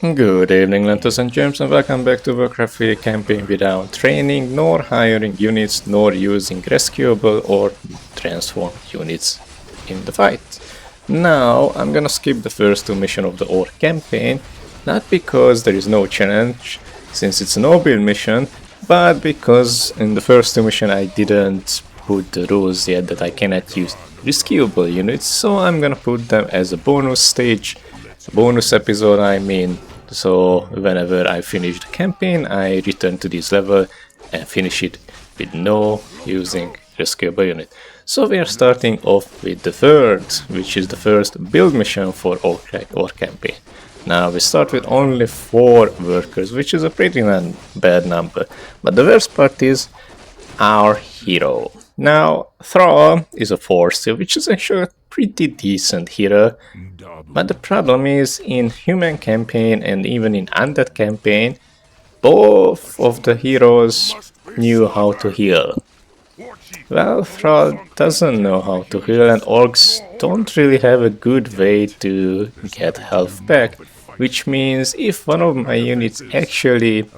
Good evening, Lentos and Gems, and welcome back to Warcraft 3 campaign without training, nor hiring units, nor using rescuable or transform units in the fight. Now, I'm gonna skip the first two missions of the Orc campaign, not because there is no challenge, since it's a no-build mission, but because in the first two missions I didn't put the rules yet that I cannot use rescuable units, so I'm gonna put them as a bonus stage, a bonus episode I mean. So whenever I finish the campaign, I return to this level and finish it with no using rescuable unit. So we are starting off with the third, which is the first build mission for Orc campaign. Now we start with only 4 workers, which is a pretty bad number. But the worst part is our hero. Now, Thrall is a 4 still, which is actually a pretty decent hero. But the problem is, in human campaign and even in undead campaign, both of the heroes knew how to heal. Well, Thrall doesn't know how to heal, and orcs don't really have a good way to get health back, which means if one of my units actually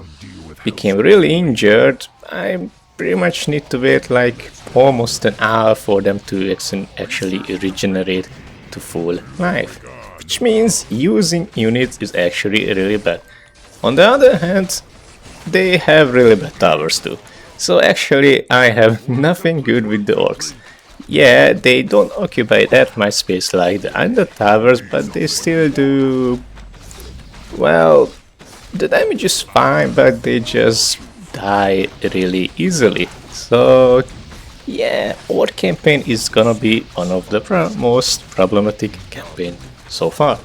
became really injured, I pretty much need to wait like almost an hour for them to actually regenerate to full life. Which means using units is actually really bad. On the other hand, they have really bad towers too. So actually I have nothing good with the orcs. Yeah, they don't occupy that much space like the other towers, but they still do... Well, the damage is fine, but they just die really easily. So yeah, Orc campaign is gonna be one of the most problematic campaign so far.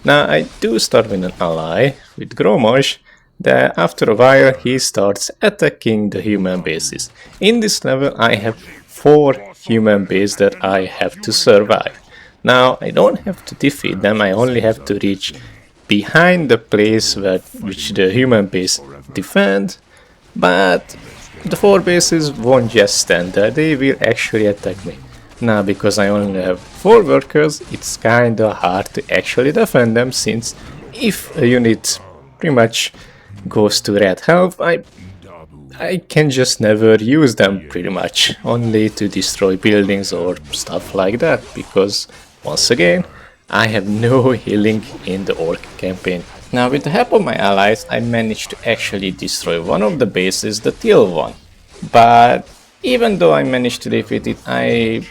Now I do start with an ally, with Gromaj, that after a while he starts attacking the human bases. In this level I have 4 human bases that I have to survive. Now I don't have to defeat them, I only have to reach behind the place which the human base defend, but the 4 bases won't just stand there, they will actually attack me. Now, because I only have 4 workers, it's kinda hard to actually defend them, since if a unit pretty much goes to red health, I can just never use them pretty much, only to destroy buildings or stuff like that, because once again, I have no healing in the Orc campaign. Now, with the help of my allies, I managed to actually destroy one of the bases, the teal one. But even though I managed to defeat it, I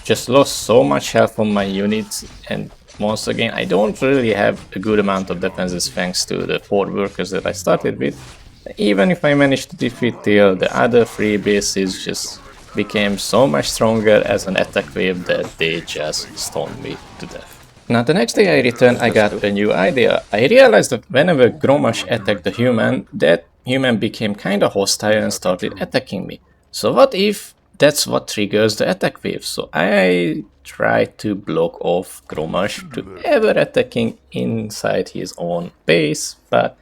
just lost so much health on my units, and once again I don't really have a good amount of defenses thanks to the 4 workers that I started with. Even if I managed to defeat Teal, the other 3 bases just became so much stronger as an attack wave that they just stoned me to death. Now the next day I returned, I got a new idea. I realized that whenever Gromaj attacked the human, that human became kinda hostile and started attacking me. So what if that's what triggers the attack wave? So I tried to block off Gromaj to ever attacking inside his own base, but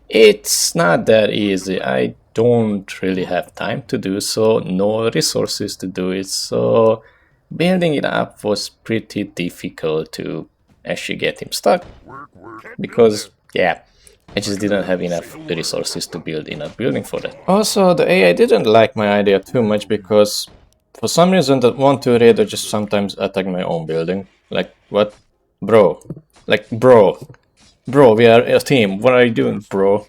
it's not that easy. I don't really have time to do so, no resources to do it, so building it up was pretty difficult to actually get him stuck, because yeah, I just didn't have enough resources to build enough building for that. Also, the AI didn't like my idea too much, because for some reason that 1-2 raider just sometimes attack my own building. Like, what? Bro. Like, bro. Bro, we are a team, what are you doing, bro?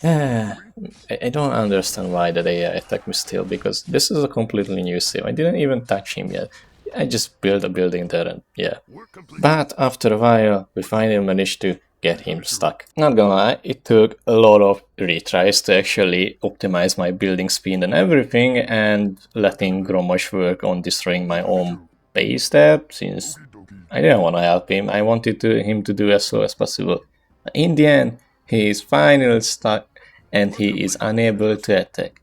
I don't understand why the AI attacked me still, because this is a completely new save. I didn't even touch him yet. I just built a building there and yeah. But after a while, we finally managed to get him stuck. Not gonna lie, it took a lot of retries to actually optimize my building speed and everything, and letting Gromaj work on destroying my own base there, since I didn't want to help him. I wanted him to do as slow as possible. In the end, he is finally stuck and he is unable to attack.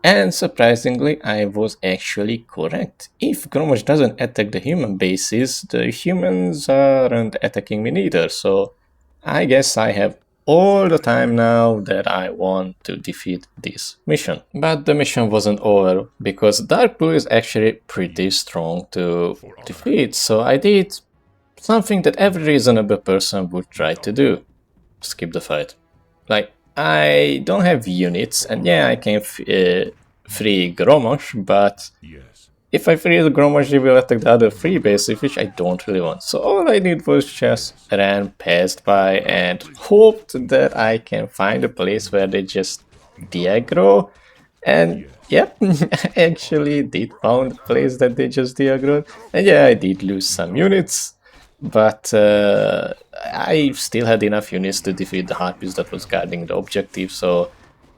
And surprisingly, I was actually correct. If Gromaj doesn't attack the human bases, the humans aren't attacking me neither, so I guess I have all the time now that I want to defeat this mission. But the mission wasn't over, because Dark Blue is actually pretty strong to defeat, so I did something that every reasonable person would try to do. skip the fight. Like, I don't have units, and yeah, I can free Gromosh, but if I free the Gromosh, he will attack the other free bases, which I don't really want. So all I did was just ran past by and hoped that I can find a place where they just de-aggro. And yep, I actually did found a place that they just de-aggroed. And yeah, I did lose some units, but I still had enough units to defeat the Harpies that was guarding the objective, so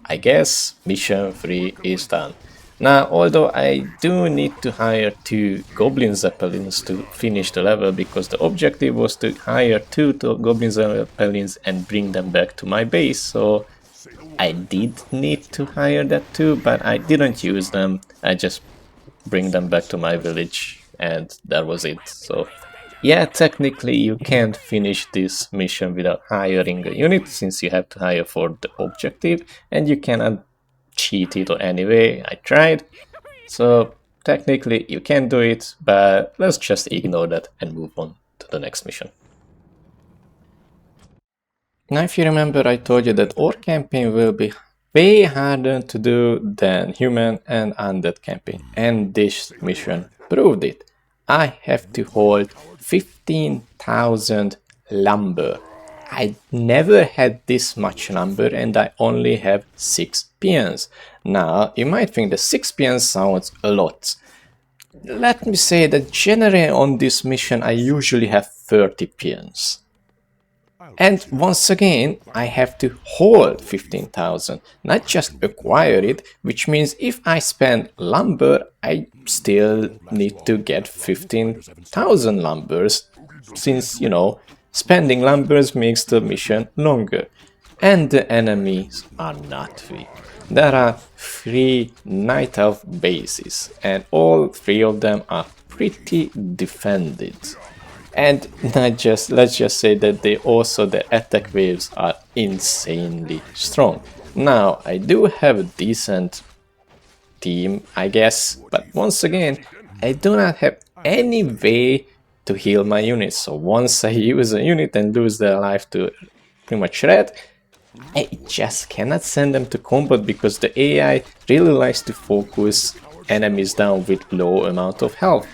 I guess mission 3 is done. Now, although I do need to hire 2 Goblin Zeppelins to finish the level, because the objective was to hire 2 Goblin Zeppelins and bring them back to my base, so I did need to hire that too, but I didn't use them. I just bring them back to my village, and that was it. So yeah, technically you can't finish this mission without hiring a unit, since you have to hire for the objective, and you cannot cheat it anyway. I tried, so technically you can do it, but let's just ignore that and move on to the next mission. Now, if you remember, I told you that Orc campaign will be way harder to do than human and undead campaign, and this mission proved it. I have to hold 15,000 lumber. I never had this much lumber, and I only have 6 peons. Now, you might think that 6 peons sounds a lot. Let me say that generally on this mission I usually have 30 peons. And once again, I have to hold 15,000, not just acquire it, which means if I spend lumber, I still need to get 15,000 lumbers, since, you know, spending lumbers makes the mission longer. And the enemies are not weak. There are 3 Night Elf bases, and all 3 of them are pretty defended. And let's just say that the attack waves are insanely strong. Now, I do have a decent team, I guess, but once again, I do not have any way to heal my units. So once I use a unit and lose their life to pretty much red, I just cannot send them to combat, because the AI really likes to focus enemies down with low amount of health.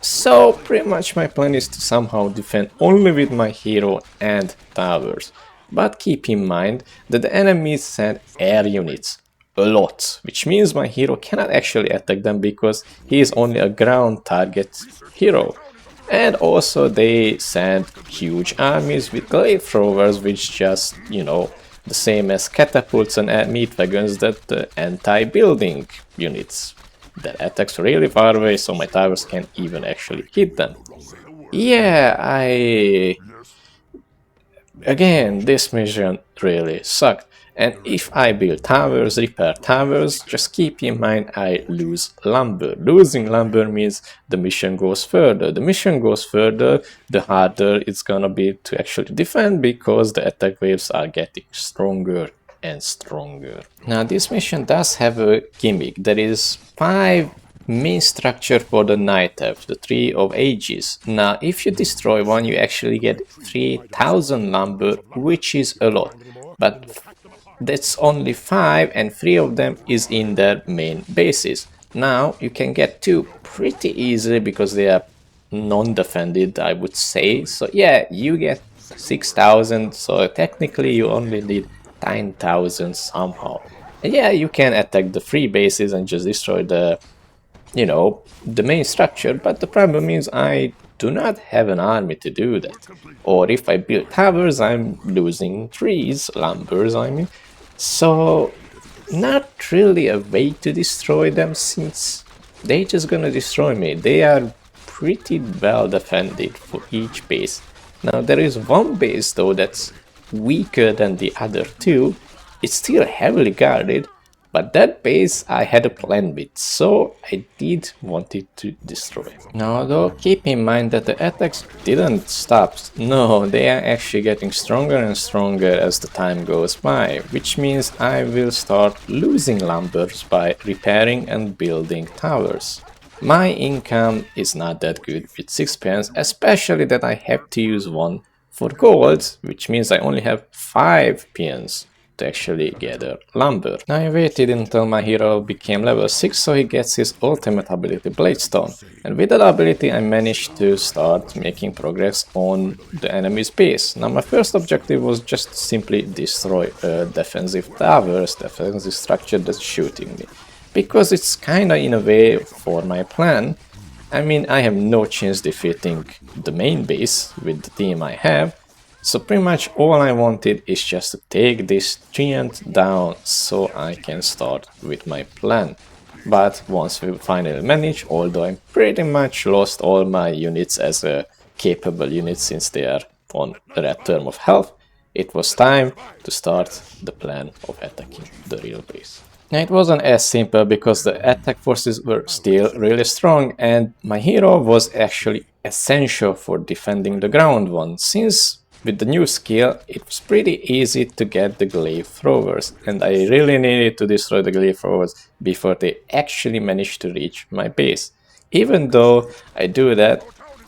So pretty much my plan is to somehow defend only with my hero and towers. But keep in mind that the enemies send air units, a lot, which means my hero cannot actually attack them because he is only a ground target hero. And also they send huge armies with glaive throwers, which just, you know, the same as catapults and meat wagons, that the anti-building units that attacks really far away, so my towers can't even actually hit them. Yeah, again, this mission really sucked. And if I build towers, repair towers, just keep in mind I lose lumber. Losing lumber means the mission goes further. The mission goes further, the harder it's gonna be to actually defend, because the attack waves are getting stronger and stronger. Now, this mission does have a gimmick. There is 5 main structure for the Night Elf, the Tree of Ages. Now, if you destroy one, you actually get 3,000 lumber, which is a lot. But that's only 5, and 3 of them is in their main bases. Now, you can get 2 pretty easily because they are non-defended, I would say. So yeah, you get 6,000, so technically you only need 9,000 somehow. And yeah, you can attack the 3 bases and just destroy the, you know, the main structure, but the problem is I do not have an army to do that. Or if I build towers, I'm losing trees, lumbers I mean. So not really a way to destroy them, since they just gonna destroy me. They are pretty well defended for each base. Now there is one base though that's weaker than the other 2. It's still heavily guarded, but that base I had a plan with, so I did want it to destroy. Now though, keep in mind that the attacks didn't stop. No, they are actually getting stronger and stronger as the time goes by, which means I will start losing lumbers by repairing and building towers. My income is not that good with 6 pence, especially that I have to use one for gold, which means I only have 5 peons to actually gather lumber. Now I waited until my hero became level 6 so he gets his ultimate ability Bladestone, and with that ability I managed to start making progress on the enemy's base. Now my first objective was just simply destroy defensive towers, defensive structure that's shooting me, because it's kinda in a way for my plan. I mean, I have no chance defeating the main base with the team I have, so pretty much all I wanted is just to take this giant down so I can start with my plan. But once we finally manage, although I pretty much lost all my units as a capable unit since they are on a red term of health, it was time to start the plan of attacking the real base. Now it wasn't as simple because the attack forces were still really strong and my hero was actually essential for defending the ground one, since with the new skill it was pretty easy to get the glaive throwers and I really needed to destroy the glaive throwers before they actually managed to reach my base. Even though I do that,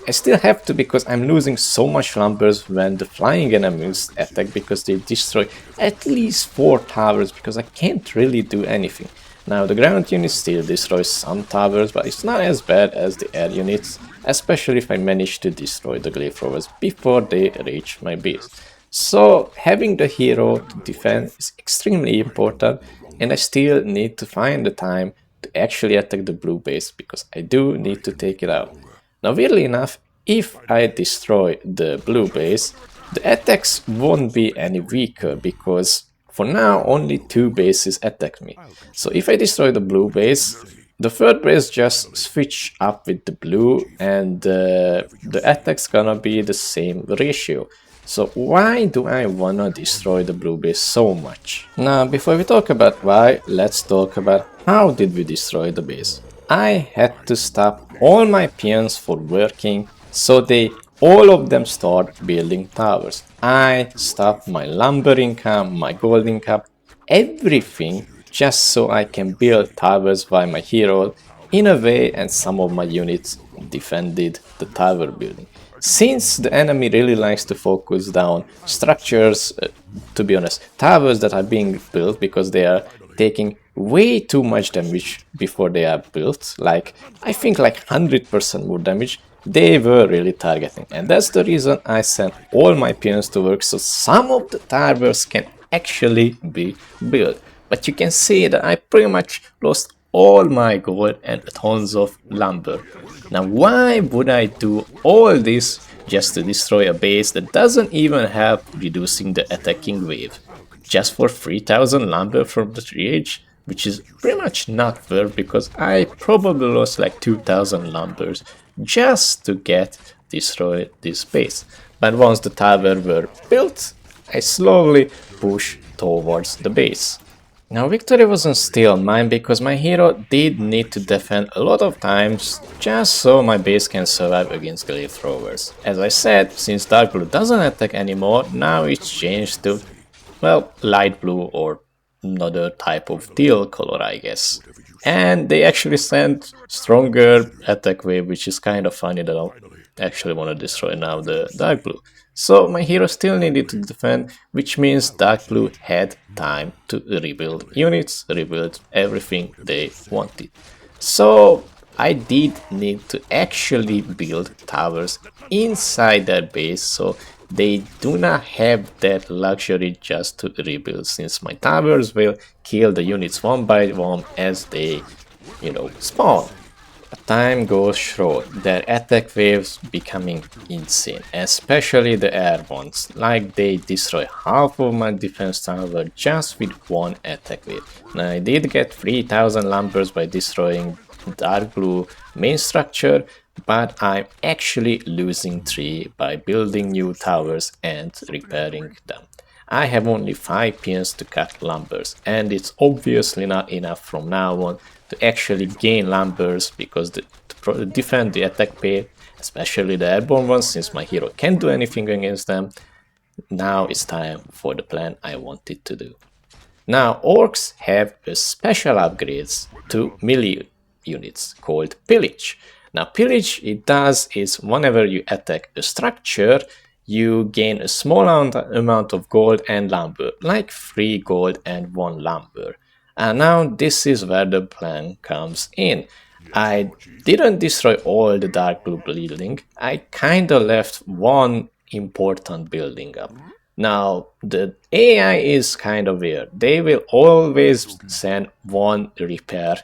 I still have to because I'm losing so much lumbers when the flying enemies attack because they destroy at least 4 towers because I can't really do anything. Now the ground unit still destroys some towers, but it's not as bad as the air units, especially if I manage to destroy the glaive throwers before they reach my base. So having the hero to defend is extremely important and I still need to find the time to actually attack the blue base because I do need to take it out. Now weirdly enough, if I destroy the blue base, the attacks won't be any weaker because for now only 2 bases attack me. So if I destroy the blue base, the third base just switch up with the blue and the attack's gonna be the same ratio. So why do I wanna destroy the blue base so much? Now before we talk about why, let's talk about how did we destroy the base. I had to stop all my peons from working, so all of them start building towers. I stopped my lumber income, my gold income, everything just so I can build towers by my hero in a way, and some of my units defended the tower building. Since the enemy really likes to focus down structures, to be honest, towers that are being built because they are taking way too much damage before they are built, like I think like 100% more damage, they were really targeting, and that's the reason I sent all my peons to work so some of the towers can actually be built. But you can see that I pretty much lost all my gold and tons of lumber. Now why would I do all this just to destroy a base that doesn't even help reducing the attacking wave? Just for 3000 lumber from the 3H, which is pretty much not worth because I probably lost like 2000 lumbers just to destroy this base. But once the tower were built, I slowly pushed towards the base. Now victory wasn't still mine because my hero did need to defend a lot of times just so my base can survive against glaive throwers. As I said, since dark blue doesn't attack anymore, now it's changed to, well, light blue or another type of teal color, I guess. And they actually sent stronger attack wave, which is kind of funny that I actually want to destroy now the dark blue. So my hero still needed to defend, which means dark blue had time to rebuild units, rebuild everything they wanted. So I did need to actually build towers inside their base, so they do not have that luxury just to rebuild, since my towers will kill the units one by one as they, spawn. As time goes short, their attack waves becoming insane, especially the air ones, like they destroy half of my defense tower just with one attack wave. Now I did get 3000 lumbers by destroying dark blue main structure, but I'm actually losing 3 by building new towers and repairing them. I have only 5 peons to cut lumbers, and it's obviously not enough from now on to actually gain lumbers because to defend the attack wave, especially the airborne ones, since my hero can't do anything against them. Now it's time for the plan I wanted to do. Now orcs have a special upgrades to melee units called pillage. Now pillage, it does is whenever you attack a structure, you gain a small amount of gold and lumber, like 3 gold and 1 lumber. And now this is where the plan comes in. I didn't destroy all the dark blue building, I kinda left one important building up. Now, the AI is kind of weird. They will always send one repair,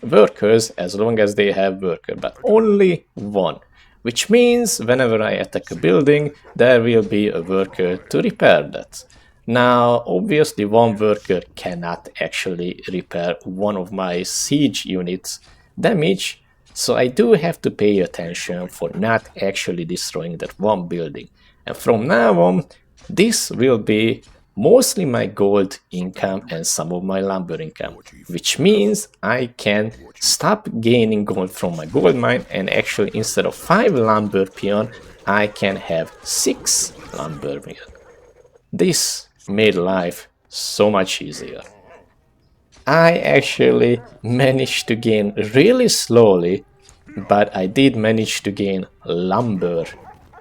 workers as long as they have worker, but only one. Which means whenever I attack a building, there will be a worker to repair that. Now, obviously one worker cannot actually repair one of my siege units' damage, so I do have to pay attention for not actually destroying that one building. And from now on, this will be mostly my gold income and some of my lumber income, which means I can stop gaining gold from my gold mine, and actually instead of 5 lumber peon, I can have 6 lumber peon. This made life so much easier. I actually managed to gain really slowly, but I did manage to gain lumber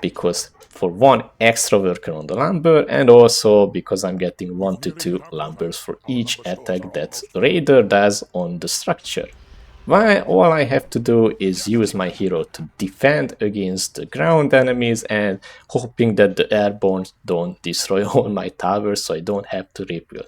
because for 1 extra worker on the lumber, and also because I'm getting 1 to 2 lumbers for each attack that Raider does on the structure. Why all I have to do is use my hero to defend against the ground enemies and hoping that the airborne don't destroy all my towers so I don't have to rebuild.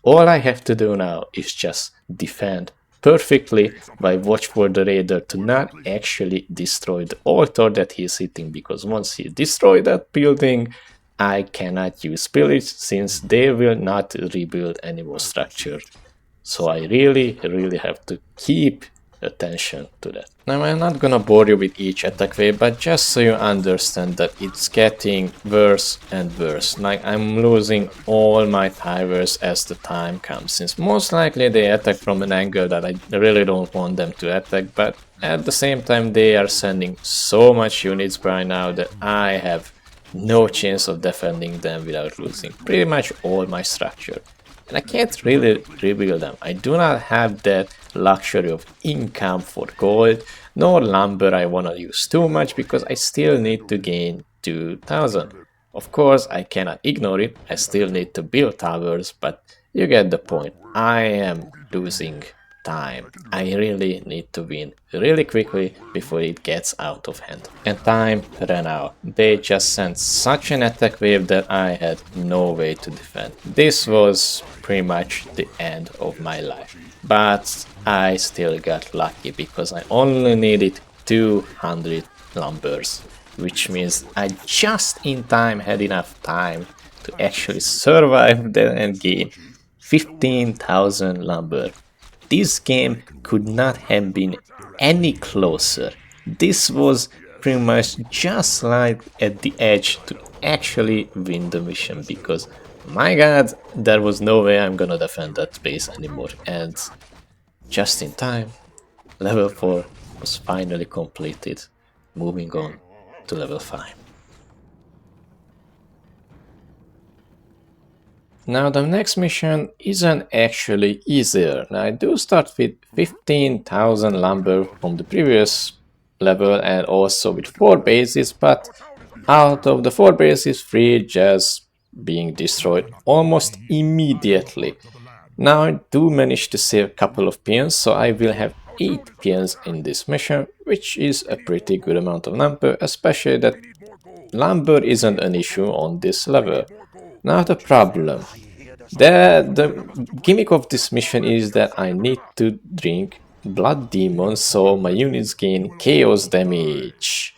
All I have to do now is just defend perfectly by watch for the Raider to not actually destroy the altar that he's hitting, because once he destroys that building, I cannot use pillage since they will not rebuild any more structure. So I really have to keep attention to that. Now I'm not gonna bore you with each attack wave, but just so you understand that it's getting worse and worse. Like, I'm losing all my towers as the time comes, since most likely they attack from an angle that I really don't want them to attack, but at the same time they are sending so much units by now that I have no chance of defending them without losing pretty much all my structure. And I can't really rebuild them. I do not have that luxury of income for gold, nor lumber I wanna use too much because I still need to gain 2000. Of course, I cannot ignore it, I still need to build towers, but you get the point. I am losing time. I really need to win really quickly before it gets out of hand. And time ran out. They just sent such an attack wave that I had no way to defend. This was pretty much the end of my life. But I still got lucky because I only needed 200 lumbers, which means I just in time had enough time to actually survive that and gain 15,000 lumber. This game could not have been any closer. This was pretty much just like at the edge to actually win the mission, because my god, there was no way I'm gonna defend that base anymore. And just in time, level 4 was finally completed, moving on to level 5. Now the next mission isn't actually easier. Now I do start with 15,000 lumber from the previous level and also with 4 bases, but out of the 4 bases, 3 just being destroyed almost immediately. Now I do manage to save a couple of peons, so I will have 8 peons in this mission, which is a pretty good amount of lumber, especially that lumber isn't an issue on this level. Now the problem. The gimmick of this mission is that I need to drink blood demon so my units gain chaos damage.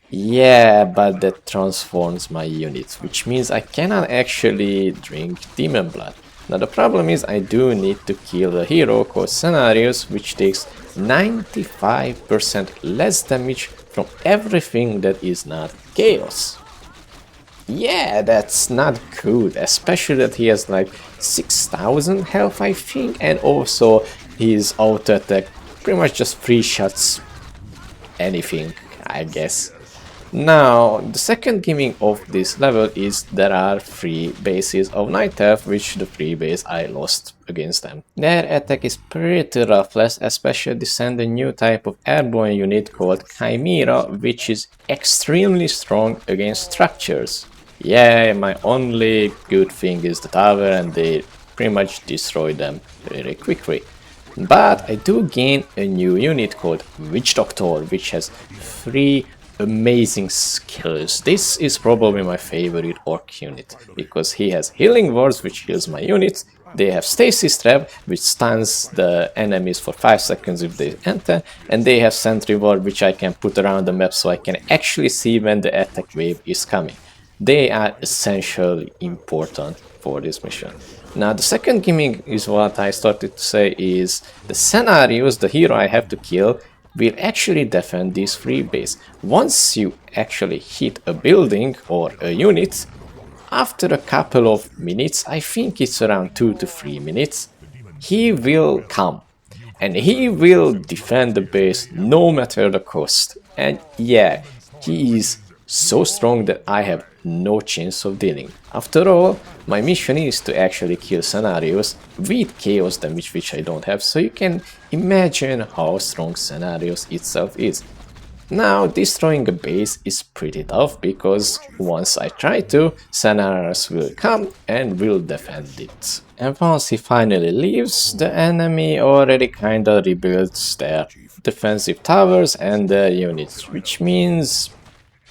Yeah, but that transforms my units, which means I cannot actually drink demon blood. Now the problem is I do need to kill a hero called Scenarios, which takes 95% less damage from everything that is not chaos. Yeah, that's not good, especially that he has like 6,000 health, I think, and also his auto attack pretty much just free shots anything, I guess. Now, the second gimmick of this level is there are 3 bases of Night Elf, which the 3 base I lost against them. Their attack is pretty ruthless, especially they send a new type of airborne unit called Chimera, which is extremely strong against structures. Yeah, my only good thing is the tower and they pretty much destroy them very quickly. But I do gain a new unit called Witch Doctor, which has 3 amazing skills. This is probably my favorite orc unit, because he has healing words, which heals my units. They have stasis trap, which stuns the enemies for 5 seconds if they enter, and they have sentry ward, which I can put around the map so I can actually see when the attack wave is coming. They are essentially important for this mission. Now the second gimmick is what I started to say is the scenarios the hero I have to kill will actually defend this free base. Once you actually hit a building or a unit, after a couple of minutes, I think it's around 2 to 3 minutes, he will come and he will defend the base no matter the cost. And yeah, he is so strong that I have no chance of dealing. After all, my mission is to actually kill scenarios with chaos damage, which I don't have, so you can imagine how strong scenarios itself is. Now, destroying a base is pretty tough, because once I try to, scenarios will come and will defend it. And once he finally leaves, the enemy already kinda rebuilds their defensive towers and their units, which means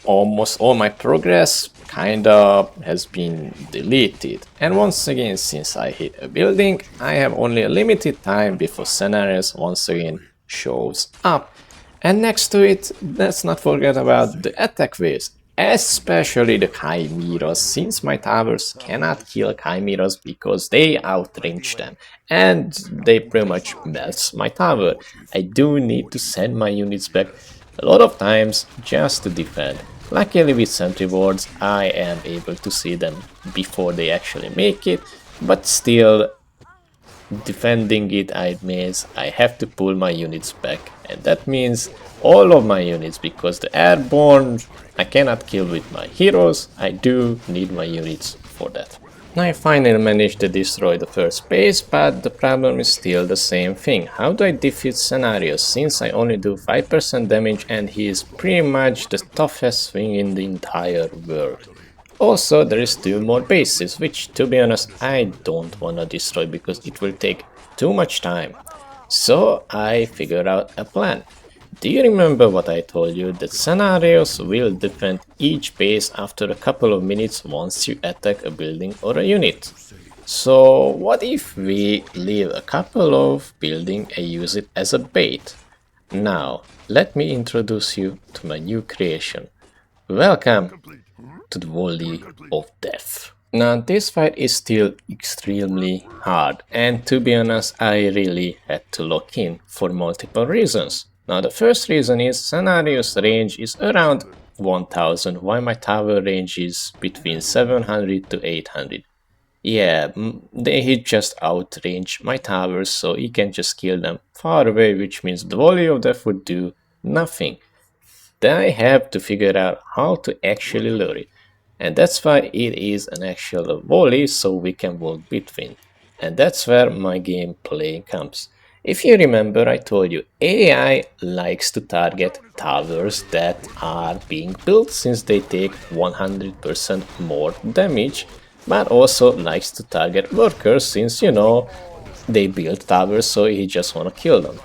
almost all my progress kinda has been deleted. And once again, since I hit a building, I have only a limited time before scenarios once again shows up. And next to it, let's not forget about the attack waves, especially the chimeras, since my towers cannot kill chimeras because they outrange them and they pretty much melt my tower. I do need to send my units back a lot of times just to defend. Luckily with sentry wards I am able to see them before they actually make it, but still defending it means I have to pull my units back, and that means all of my units, because the airborne I cannot kill with my heroes. I do need my units for that. I finally managed to destroy the first base, but the problem is still the same thing. How do I defeat scenarios, since I only do 5% damage and he is pretty much the toughest thing in the entire world? Also, there is 2 more bases, which to be honest I don't wanna destroy because it will take too much time. So I figured out a plan. Do you remember what I told you, that scenarios will defend each base after a couple of minutes once you attack a building or a unit? So what if we leave a couple of buildings and use it as a bait? Now, let me introduce you to my new creation. Welcome to the Valley of Death. Now this fight is still extremely hard, and to be honest I really had to lock in for multiple reasons. Now the first reason is scenario's range is around 1000 while my tower range is between 700 to 800. Yeah, he just outrange my towers, so he can just kill them far away, which means the Volley of Death would do nothing. Then I have to figure out how to actually lure it. And that's why it is an actual volley, so we can walk between. And that's where my gameplay comes. If you remember, I told you AI likes to target towers that are being built, since they take 100% more damage, but also likes to target workers, since you know they build towers, so he just wanna kill them.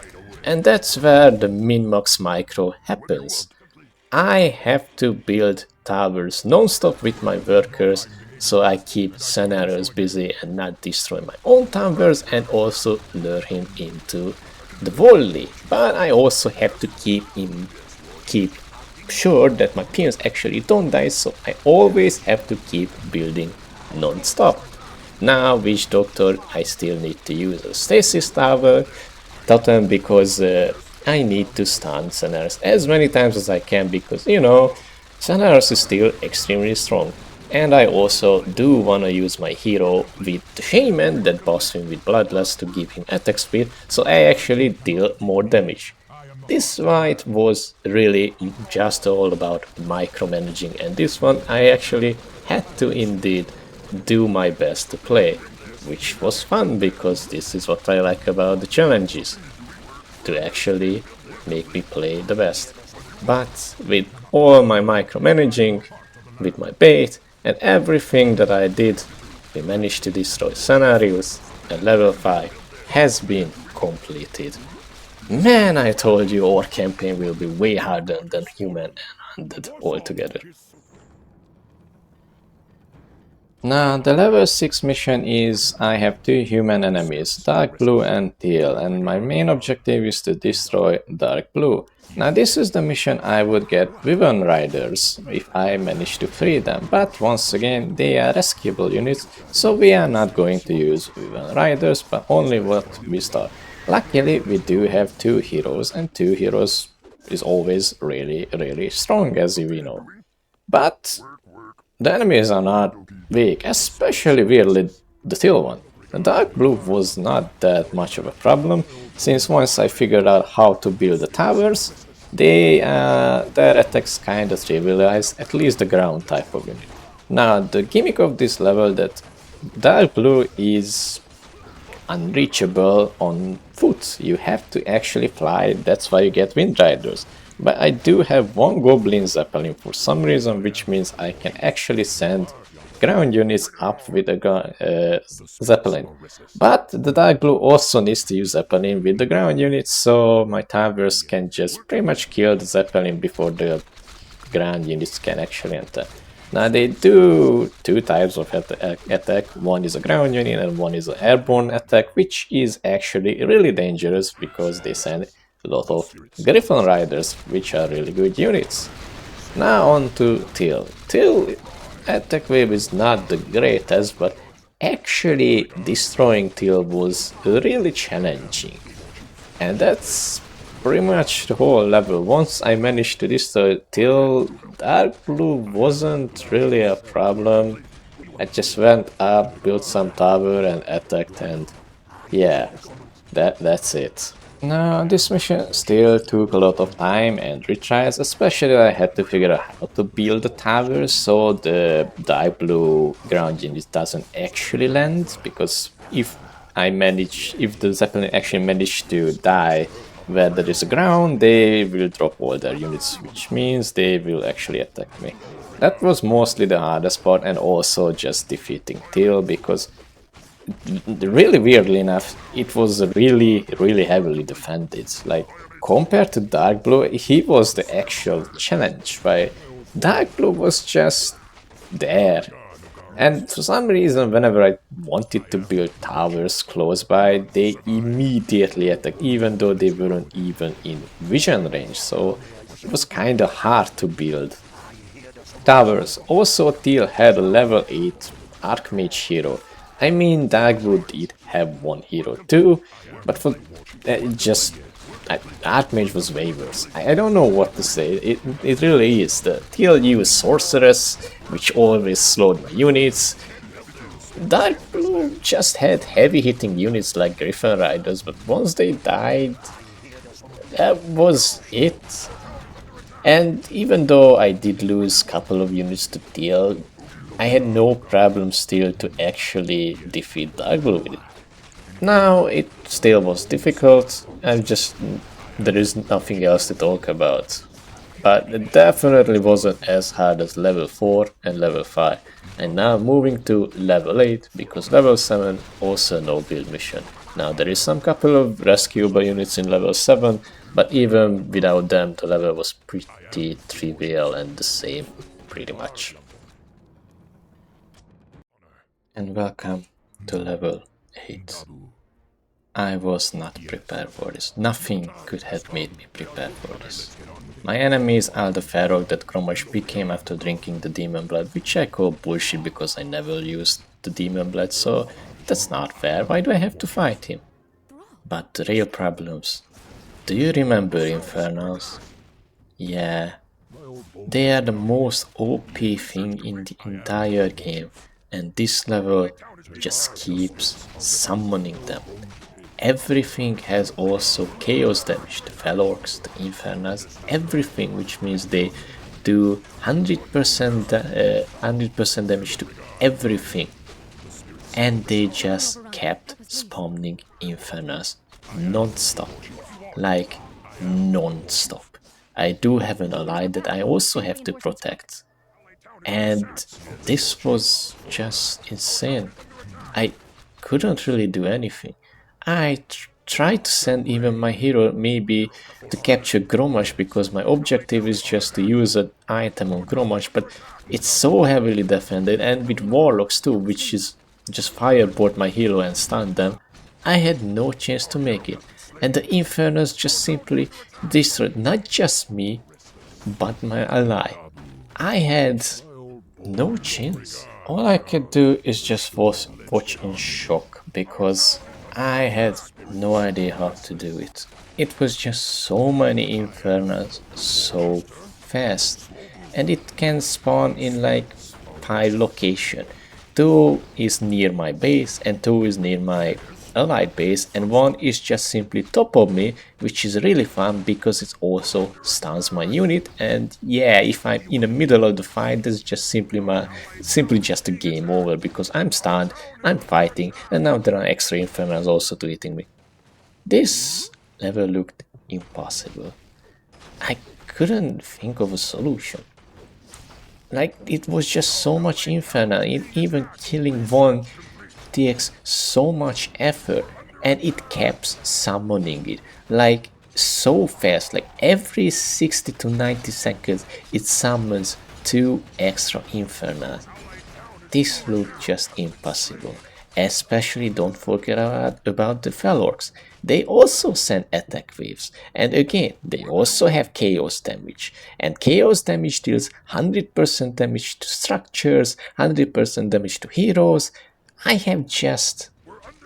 And that's where the min-max micro happens. I have to build towers non-stop with my workers, so I keep scenarios busy and not destroy my own towers, and also lure him into the volley. But I also have to keep sure that my pins actually don't die, so I always have to keep building non-stop. Now Witch Doctor, I still need to use a stasis totem because I need to stun Scenarios as many times as I can, because you know Scenarios is still extremely strong. And I also do wanna use my hero with the Shaman that buffs him with Bloodlust to give him attack speed, so I actually deal more damage. This fight was really just all about micromanaging, and this one I actually had to indeed do my best to play, which was fun because this is what I like about the challenges, to actually make me play the best. But with all my micromanaging, with my bait, and everything that I did, we managed to destroy scenarios, and level 5 has been completed. Man, I told you our campaign will be way harder than human and undead altogether. Now, the level 6 mission is I have two human enemies, Dark Blue and Teal, and my main objective is to destroy Dark Blue. Now, this is the mission I would get Wyvern Riders if I manage to free them, but once again, they are rescuable units, so we are not going to use Wyvern Riders, but only what we start. Luckily, we do have two heroes, and two heroes is always really strong, as we know. But the enemies are not weak, especially weirdly the teal one. The dark blue was not that much of a problem, since once I figured out how to build the towers, their attacks kinda trivialize at least the ground type of unit. Now, the gimmick of this level that dark blue is unreachable on foot. You have to actually fly, that's why you get Wind Riders. But I do have one Goblin Zeppelin for some reason, which means I can actually send ground units up with a Zeppelin. But the Dark Blue also needs to use Zeppelin with the ground units, so my towers can just pretty much kill the Zeppelin before the ground units can actually enter. Now they do two types of attack, one is a ground unit and one is an airborne attack, which is actually really dangerous because they send a lot of Griffin Riders, which are really good units. Now on to Teal. Teal attack wave is not the greatest, but actually destroying Teal was really challenging. And that's pretty much the whole level. Once I managed to destroy Teal, Dark Blue wasn't really a problem. I just went up, built some tower and attacked, and yeah, that's it. Now, this mission still took a lot of time and retries, especially I had to figure out how to build the towers so the Dark Blue ground unit doesn't actually land, because if the Zeppelin actually managed to die where there is a ground, they will drop all their units, which means they will actually attack me. That was mostly the hardest part, and also just defeating Teal, because really weirdly enough, it was really heavily defended. Like, compared to Dark Blue, he was the actual challenge, right? Dark Blue was just there. And for some reason, whenever I wanted to build towers close by, they immediately attacked, even though they weren't even in vision range, so it was kinda hard to build towers. Also, Teal had a level 8 Archmage hero. I mean, Dark Blue did have one hero too, but for Archmage was way worse. I don't know what to say, it really is. The Teal used Sorceress, which always slowed my units. Dark Blue just had heavy hitting units like Griffin Riders, but once they died, that was it. And even though I did lose a couple of units to Teal, I had no problem still to actually defeat Dark Blue with it. Now, it still was difficult, there is nothing else to talk about. But it definitely wasn't as hard as level 4 and level 5. And now moving to level 8, because level 7 also no build mission. Now there is some couple of rescuable units in level 7, but even without them the level was pretty trivial and the same, pretty much. And welcome to level 8. I was not prepared for this. Nothing could have made me prepared for this. My enemies are the Pharaoh that Gromash became after drinking the demon blood, which I call bullshit because I never used the demon blood, so that's not fair. Why do I have to fight him? But the real problems. Do you remember infernals? Yeah. They are the most OP thing in the entire game, and this level just keeps summoning them. everything has also chaos damage. The Felorks, the Infernals, everything, which means they do 100% 100% damage to everything. And they just kept spawning Infernals non-stop, like non-stop. I do have an ally that I also have to protect, and this was just insane. I couldn't really do anything. I tried to send even my hero maybe to capture Gromash, because my objective is just to use an item on Gromash, but it's so heavily defended, and with Warlocks too, which is just fireboard my hero and stun them. I had no chance to make it, and the Infernals just simply destroyed not just me, but my ally. I had no chance. All I could do is just watch in shock, because I had no idea how to do it. It was just so many Infernals so fast, and it can spawn in like 5 locations. 2 is near my base and 2 is near my allied base, and 1 is just simply top of me, which is really fun because it also stuns my unit. And yeah, if I'm in the middle of the fight, that's just simply just a game over, because I'm stunned, I'm fighting, and now there are extra Infernals also to hitting me. This level looked impossible. I couldn't think of a solution. Like, it was just so much Infernal, even killing one takes so much effort, and it kept summoning it like so fast. Like every 60 to 90 seconds it summons 2 extra Infernals. This looked just impossible. Especially don't forget about the Felorks. They also send attack waves, and again they also have chaos damage, and chaos damage deals 100% damage to structures, 100% damage to heroes. I have just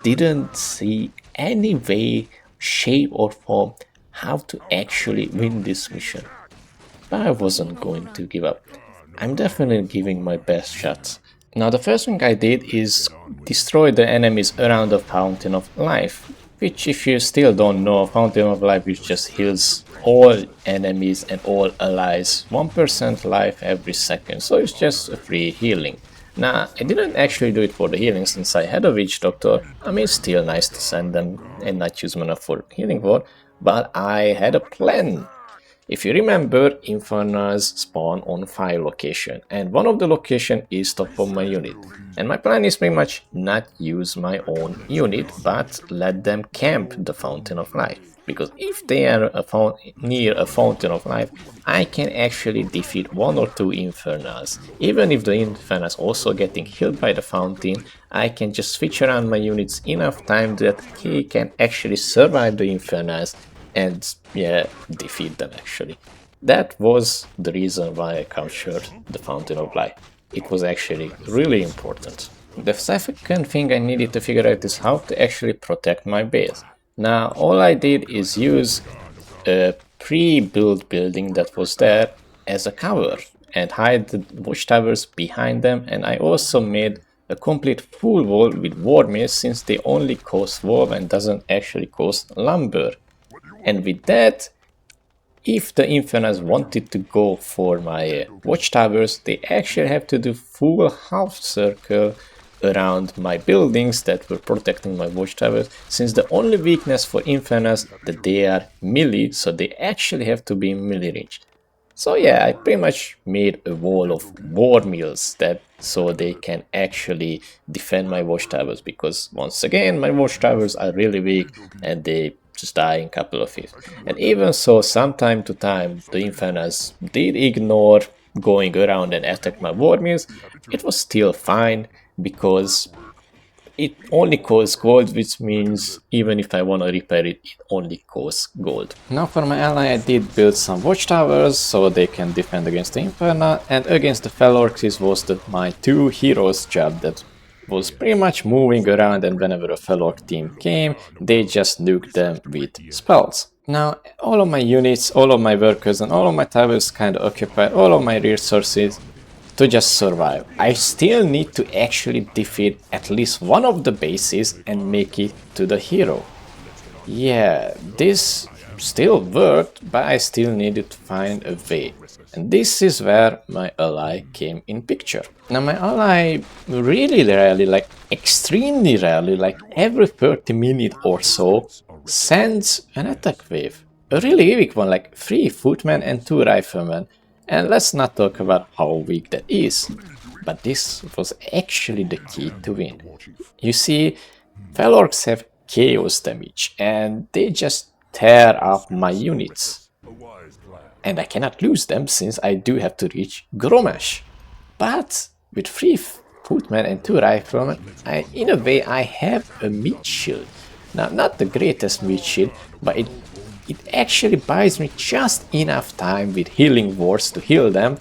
didn't see any way, shape or form how to actually win this mission. But I wasn't going to give up. I'm definitely giving my best shot. Now the first thing I did is destroy the enemies around the Fountain of Life, which, if you still don't know, Fountain of Life which just heals all enemies and all allies 1% life every second, so it's just a free healing. Now, I didn't actually do it for the healing since I had a Witch Doctor. I mean, it's still nice to send them and not use mana for healing ward, but I had a plan. If you remember, Infernals spawn on 5 locations, and one of the locations is top of my unit. And my plan is pretty much not use my own unit, but let them camp the Fountain of Life. Because if they are near a Fountain of Life, I can actually defeat 1 or 2 Infernals. Even if the Infernals also getting healed by the Fountain, I can just switch around my units enough time that he can actually survive the Infernals and yeah, defeat them actually. That was the reason why I captured the Fountain of Life. It was actually really important. The second thing I needed to figure out is how to actually protect my base. Now all I did is use a pre-built building that was there as a cover and hide the watchtowers behind them, and I also made a complete full wall with war mills, since they only cost wool and doesn't actually cost lumber. And with that, if the Infernals wanted to go for my watchtowers, they actually have to do full half circle around my buildings that were protecting my watchtowers, since the only weakness for Infernals that they are melee, so they actually have to be in melee range. So yeah, I pretty much made a wall of war mills that so they can actually defend my watchtowers, because once again my watchtowers are really weak and they just die in a couple of hits. And even so, from time to time the Infernals did ignore going around and attack my war mills. It was still fine, because it only costs gold, which means even if I want to repair it, it only costs gold. Now for my ally, I did build some watchtowers so they can defend against the Infernal, and against the Felorks this was my 2 heroes job that was pretty much moving around, and whenever a Felork team came, they just nuked them with spells. Now all of my units, all of my workers and all of my towers kind of occupied all of my resources to just survive. I still need to actually defeat at least one of the bases and make it to the hero. Yeah, this still worked, but I still needed to find a way. And this is where my ally came in picture. Now my ally really rarely, like extremely rarely, like every 30 minutes or so, sends an attack wave. A really weak one, like 3 footmen and 2 riflemen. And let's not talk about how weak that is. But this was actually the key to win. You see, Felorks have chaos damage and they just tear up my units. And I cannot lose them since I do have to reach Gromash. But with 3 footmen and 2 riflemen, in a way I have a meat shield. Now, not the greatest meat shield, but it actually buys me just enough time with healing wards to heal them,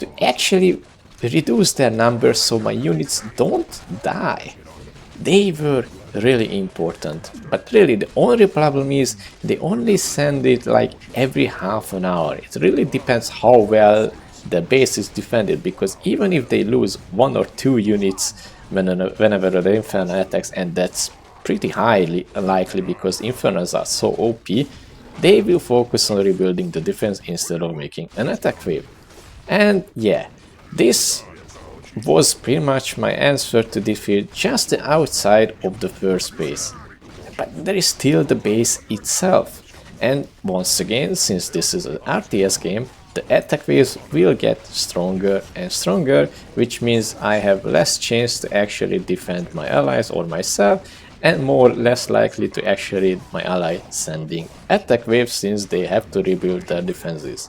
to actually reduce their numbers so my units don't die. They were really important, but really the only problem is they only send it like every half an hour. It really depends how well the base is defended, because even if they lose 1 or 2 units whenever the infernal attacks, and that's pretty highly likely because infernals are so OP, they will focus on rebuilding the defense instead of making an attack wave. And yeah, this was pretty much my answer to defeat just the outside of the first base. But there is still the base itself. And once again, since this is an RTS game, the attack waves will get stronger and stronger, which means I have less chance to actually defend my allies or myself, and less likely to actually my ally sending attack waves since they have to rebuild their defenses.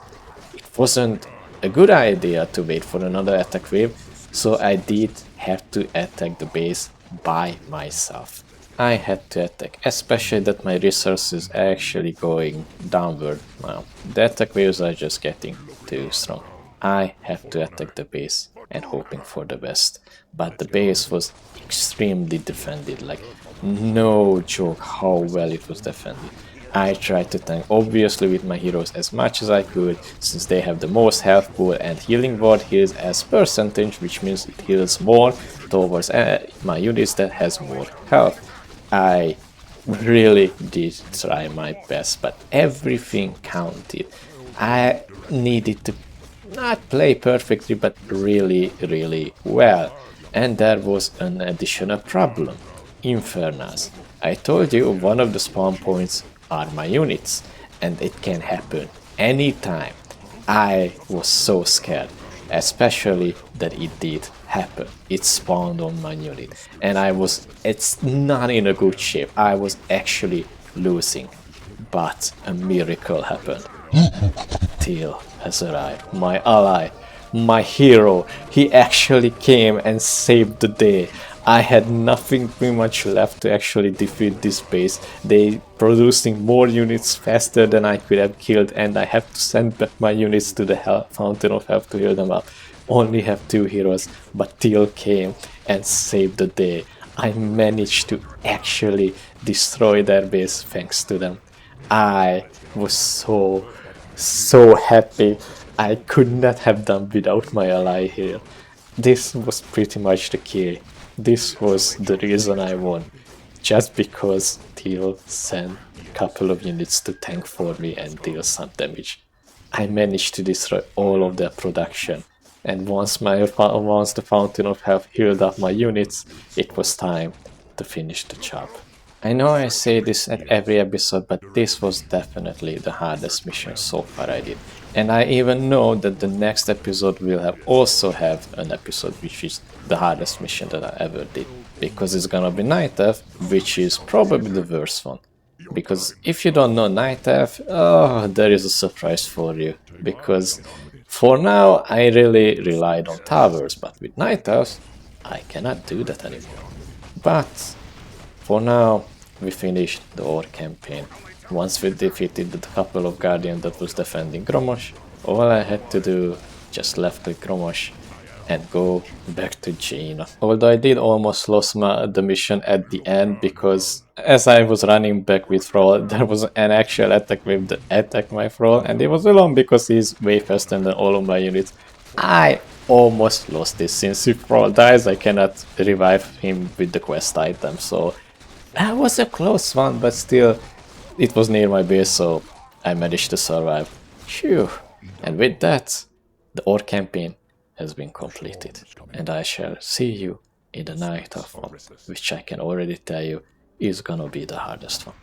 It wasn't a good idea to wait for another attack wave, so I did have to attack the base by myself. I had to attack, especially that my resources are actually going downward now. The attack waves are just getting too strong. I have to attack the base and hoping for the best. But the base was extremely defended, like no joke how well it was defended. I tried to tank obviously with my heroes as much as I could, since they have the most health pool, and healing ward heals as percentage, which means it heals more towards my units that has more health. I really did try my best, but everything counted. I needed to not play perfectly, but really well. And there was an additional problem. Infernals. I told you one of the spawn points are my units, and it can happen anytime. I was so scared, especially that it did happen. It spawned on my unit, and it's not in a good shape. I was actually losing, but a miracle happened. Teal has arrived, my ally, my hero. He actually came and saved the day. I had nothing pretty much left to actually defeat this base. They producing more units faster than I could have killed, and I have to send back my units to the Fountain of Health to heal them up. Only have 2 heroes, but Teal came and saved the day. I managed to actually destroy their base thanks to them. I was so happy. I could not have done without my ally here. This was pretty much the key. This was the reason I won, just because Teal sent a couple of units to tank for me and deal some damage. I managed to destroy all of their production, and once the Fountain of Health healed up my units, it was time to finish the job. I know I say this at every episode, but this was definitely the hardest mission so far I did. And I even know that the next episode will also have an episode which is the hardest mission that I ever did. Because it's gonna be Night Elf, which is probably the worst one. Because if you don't know Night Elf, oh, there is a surprise for you. Because for now I really relied on towers, but with Night Elves I cannot do that anymore. But for now, we finished the Orc campaign. Once we defeated the couple of Guardians that was defending Gromosh, all I had to do just left click Gromosh and go back to Jaina. Although I did almost lose the mission at the end, because as I was running back with Thrall, there was an actual attack wave that attacked my Thrall, and it was alone because he's way faster than all of my units. I almost lost this, since if Thrall dies I cannot revive him with the quest item, so that was a close one, but still it was near my base, so I managed to survive. Phew. And with that, the Orc campaign has been completed, and I shall see you in the Night of One, which I can already tell you is gonna be the hardest one.